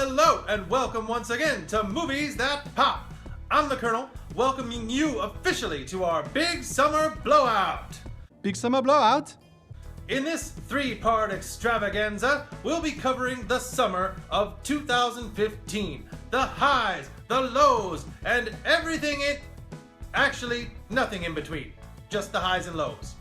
hello, and welcome once again to Movies That Pop. I'm the Colonel, welcoming you officially to our Big Summer Blowout. Big Summer Blowout? In this three-part extravaganza, we'll be covering the summer of 2015. The highs, the lows, and everything actually, nothing in between. Just the highs and lows.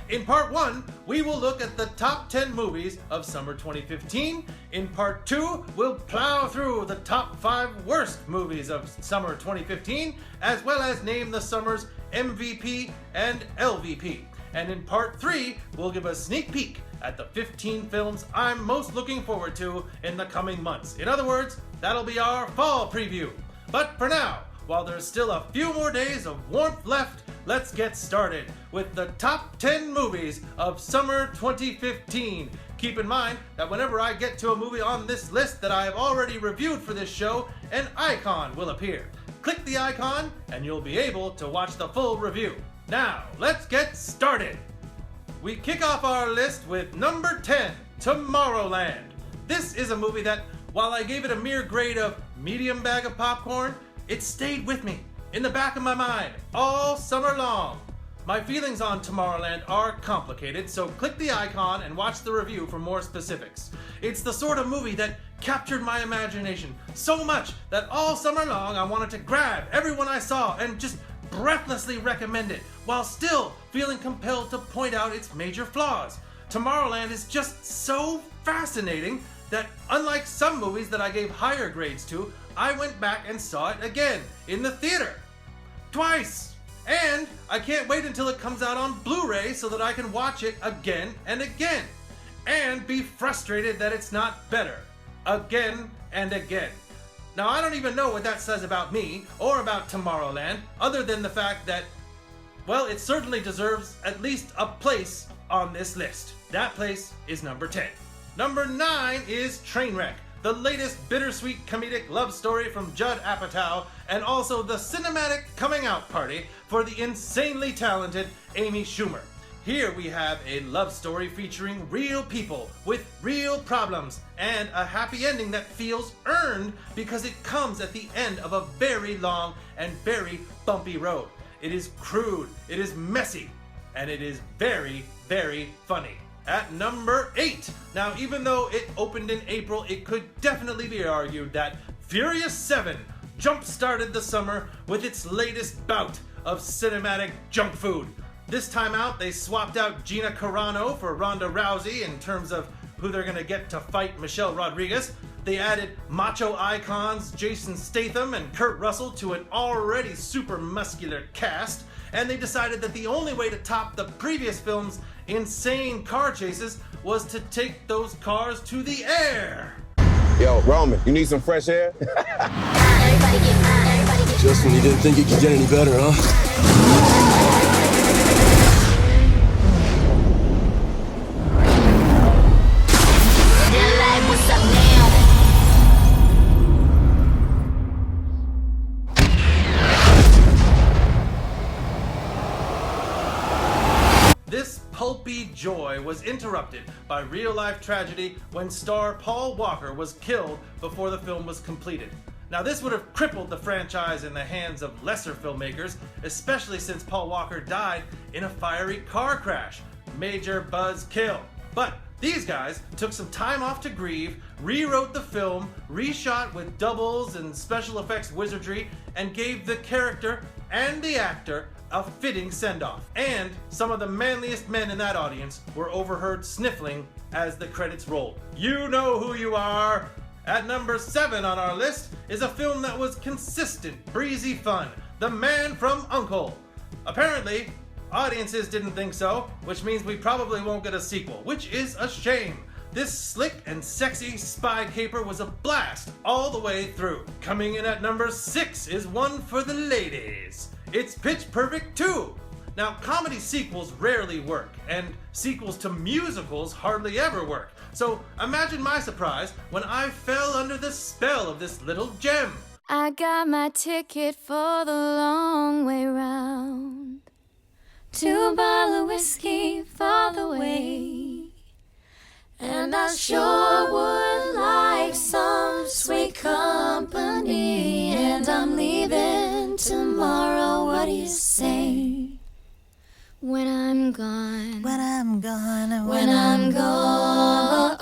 In part 1, we will look at the top 10 movies of summer 2015. In part 2, we'll plow through the top 5 worst movies of summer 2015, as well as name the summer's MVP and LVP. And in part 3, we'll give a sneak peek at the 15 films I'm most looking forward to in the coming months. In other words, that'll be our fall preview. But for now, while there's still a few more days of warmth left, let's get started with the top 10 movies of summer 2015. Keep in mind that whenever I get to a movie on this list that I have already reviewed for this show, an icon will appear. Click the icon and you'll be able to watch the full review. Now, let's get started. We kick off our list with number 10, Tomorrowland. This is a movie that, while I gave it a mere grade of medium bag of popcorn, it stayed with me in the back of my mind all summer long. My feelings on Tomorrowland are complicated, so click the icon and watch the review for more specifics. It's the sort of movie that captured my imagination so much that all summer long I wanted to grab everyone I saw and just breathlessly recommend it, while still feeling compelled to point out its major flaws. Tomorrowland is just so fascinating that, unlike some movies that I gave higher grades to, I went back and saw it again in the theater. Twice! And I can't wait until it comes out on Blu-ray so that I can watch it again and again. And be frustrated that it's not better. Again and again. Now, I don't even know what that says about me or about Tomorrowland, other than the fact that, well, it certainly deserves at least a place on this list. That place is number 10. Number 9 is Trainwreck, the latest bittersweet comedic love story from Judd Apatow, and also the cinematic coming out party for the insanely talented Amy Schumer. Here we have a love story featuring real people with real problems and a happy ending that feels earned because it comes at the end of a very long and very bumpy road. It is crude, it is messy, and it is very, very funny. At number 8. Now, even though it opened in April, it could definitely be argued that Furious 7 jump-started the summer with its latest bout of cinematic junk food. This time out, they swapped out Gina Carano for Ronda Rousey in terms of who they're going to get to fight Michelle Rodriguez. They added macho icons Jason Statham and Kurt Russell to an already super muscular cast, and they decided that the only way to top the previous film's insane car chases was to take those cars to the air. Yo, Roman, you need some fresh air? Just when you didn't think it could get any better, huh? This pulpy joy was interrupted by real-life tragedy when star Paul Walker was killed before the film was completed. Now, this would have crippled the franchise in the hands of lesser filmmakers, especially since Paul Walker died in a fiery car crash. Major buzz kill. But these guys took some time off to grieve, rewrote the film, reshot with doubles and special effects wizardry, and gave the character and the actor a fitting send-off. And some of the manliest men in that audience were overheard sniffling as the credits rolled. You know who you are! At number 7 on our list is a film that was consistent, breezy fun, The Man from U.N.C.L.E. Apparently, audiences didn't think so, which means we probably won't get a sequel, which is a shame. This slick and sexy spy caper was a blast all the way through. Coming in at number 6 is one for the ladies. It's Pitch Perfect 2. Now, comedy sequels rarely work, and sequels to musicals hardly ever work. So imagine my surprise when I fell under the spell of this little gem. I got my ticket for the long way round. 2 bottles of whiskey for the way. And I sure would like some sweet When I'm gone. When I'm gone. When I'm gone.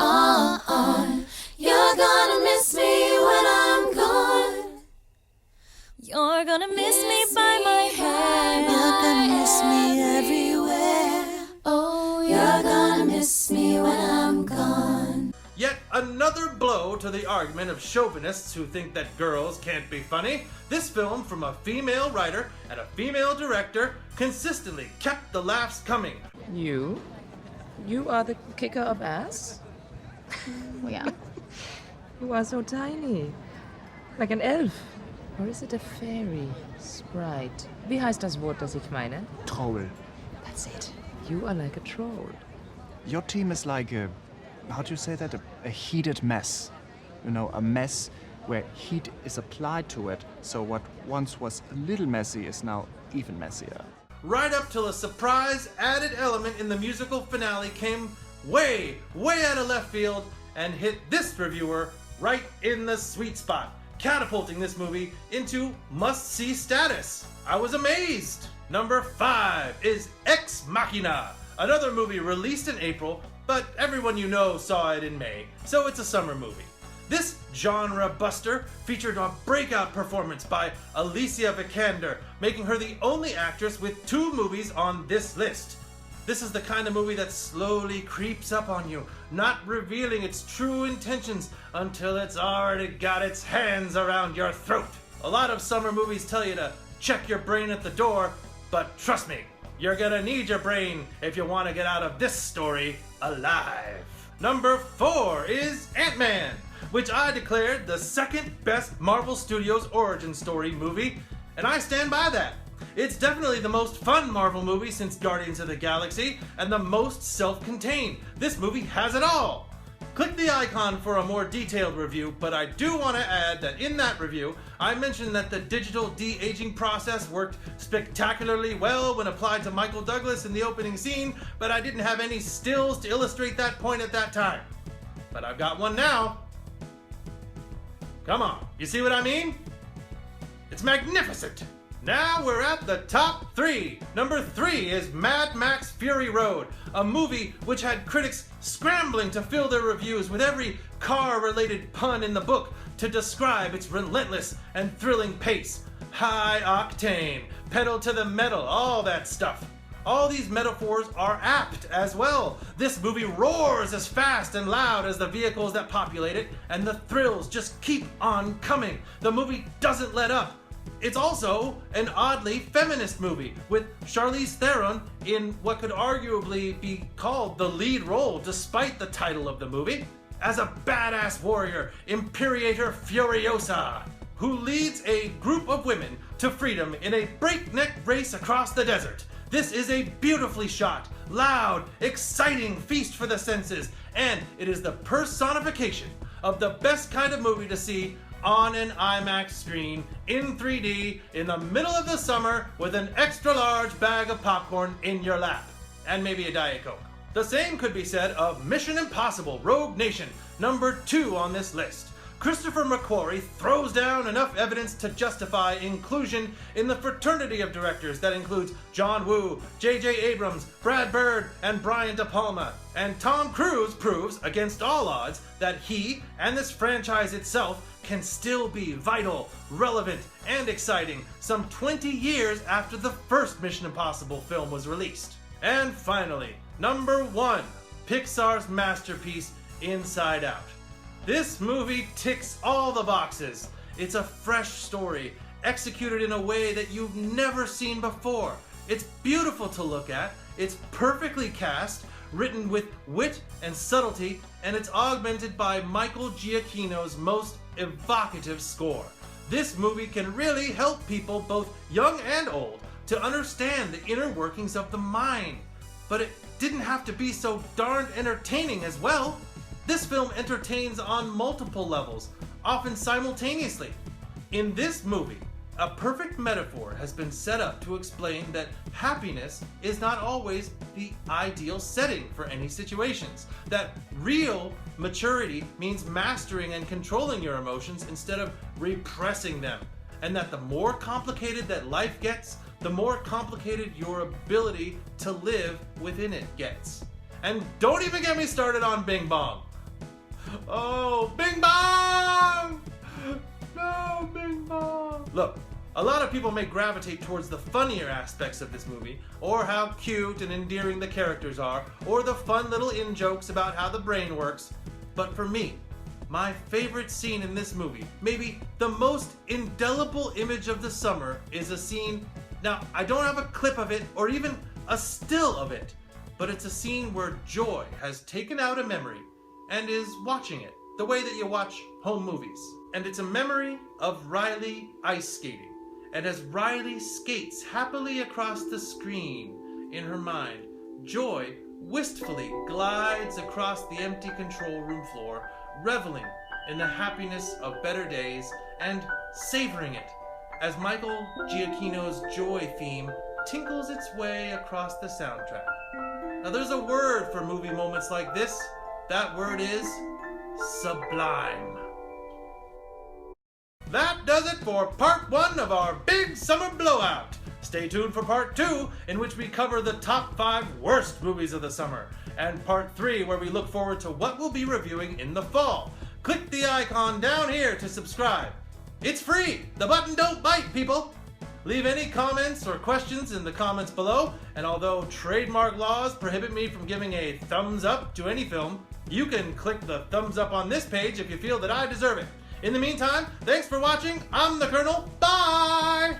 You're gonna miss me when I'm gone. You're gonna miss me by my hair. You're gonna miss me everywhere. Oh, you're gonna miss me when I'm gone. Yet another blow to the argument of chauvinists who think that girls can't be funny. This film, from a female writer and a female director, consistently kept the laughs coming. You? You are the kicker of ass? Yeah. You are so tiny. Like an elf. Or is it a fairy? Sprite. Wie heißt das Wort, das ich meine? Troll. That's it. You are like a troll. Your team is like a, how do you say that? A heated mess. You know, a mess where heat is applied to it, so what once was a little messy is now even messier. Right up till a surprise added element in the musical finale came way out of left field and hit this reviewer right in the sweet spot, catapulting this movie into must-see status. I was amazed. Number 5 is Ex Machina, another movie released in April, but everyone you know saw it in May, so it's a summer movie. This genre buster featured a breakout performance by Alicia Vikander, making her the only actress with 2 movies on this list. This is the kind of movie that slowly creeps up on you, not revealing its true intentions until it's already got its hands around your throat. A lot of summer movies tell you to check your brain at the door, but trust me, you're gonna need your brain if you want to get out of this story alive. Number 4 is AntMan, which I declared the second best Marvel Studios origin story movie, and I stand by that. It's definitely the most fun Marvel movie since Guardians of the Galaxy, and the most self-contained. This movie has it all. Click the icon for a more detailed review, but I do want to add that in that review, I mentioned that the digital de-aging process worked spectacularly well when applied to Michael Douglas in the opening scene, but I didn't have any stills to illustrate that point at that time. But I've got one now. Come on, you see what I mean? It's magnificent. Now we're at the top 3. Number 3 is Mad Max Fury Road, a movie which had critics scrambling to fill their reviews with every car-related pun in the book to describe its relentless and thrilling pace. High octane, pedal to the metal, all that stuff. All these metaphors are apt as well. This movie roars as fast and loud as the vehicles that populate it, and the thrills just keep on coming. The movie doesn't let up. It's also an oddly feminist movie, with Charlize Theron in what could arguably be called the lead role despite the title of the movie, as a badass warrior, Imperator Furiosa, who leads a group of women to freedom in a breakneck race across the desert. This is a beautifully shot, loud, exciting feast for the senses, and it is the personification of the best kind of movie to see on an IMAX screen in 3D in the middle of the summer with an extra large bag of popcorn in your lap, and maybe a Diet Coke. The same could be said of Mission Impossible Rogue Nation, number 2 on this list. Christopher McQuarrie throws down enough evidence to justify inclusion in the fraternity of directors that includes John Woo, J.J. Abrams, Brad Bird, and Brian De Palma. And Tom Cruise proves, against all odds, that he and this franchise itself can still be vital, relevant, and exciting some 20 years after the first Mission Impossible film was released. And finally, number 1, Pixar's masterpiece, Inside Out. This movie ticks all the boxes. It's a fresh story, executed in a way that you've never seen before. It's beautiful to look at, it's perfectly cast, written with wit and subtlety, and it's augmented by Michael Giacchino's most evocative score. This movie can really help people, both young and old, to understand the inner workings of the mind. But it didn't have to be so darned entertaining as well. This film entertains on multiple levels, often simultaneously. In this movie, a perfect metaphor has been set up to explain that happiness is not always the ideal setting for any situations, that real maturity means mastering and controlling your emotions instead of repressing them, and that the more complicated that life gets, the more complicated your ability to live within it gets. And don't even get me started on Bing Bong. Oh, Bing Bong! No, Bing Bong! Look, a lot of people may gravitate towards the funnier aspects of this movie, or how cute and endearing the characters are, or the fun little in-jokes about how the brain works. But for me, my favorite scene in this movie, maybe the most indelible image of the summer, is a scene. Now, I don't have a clip of it or even a still of it, but it's a scene where Joy has taken out a memory and is watching it, the way that you watch home movies. And it's a memory of Riley ice skating. And as Riley skates happily across the screen in her mind, Joy wistfully glides across the empty control room floor, reveling in the happiness of better days and savoring it as Michael Giacchino's Joy theme tinkles its way across the soundtrack. Now there's a word for movie moments like this. That word is sublime. That does it for part 1 of our big summer blowout. Stay tuned for part 2, in which we cover the top 5 worst movies of the summer, and part 3, where we look forward to what we'll be reviewing in the fall. Click the icon down here to subscribe. It's free. The button don't bite, people. Leave any comments or questions in the comments below, and although trademark laws prohibit me from giving a thumbs up to any film, you can click the thumbs up on this page if you feel that I deserve it. In the meantime, thanks for watching. I'm the Colonel. Bye!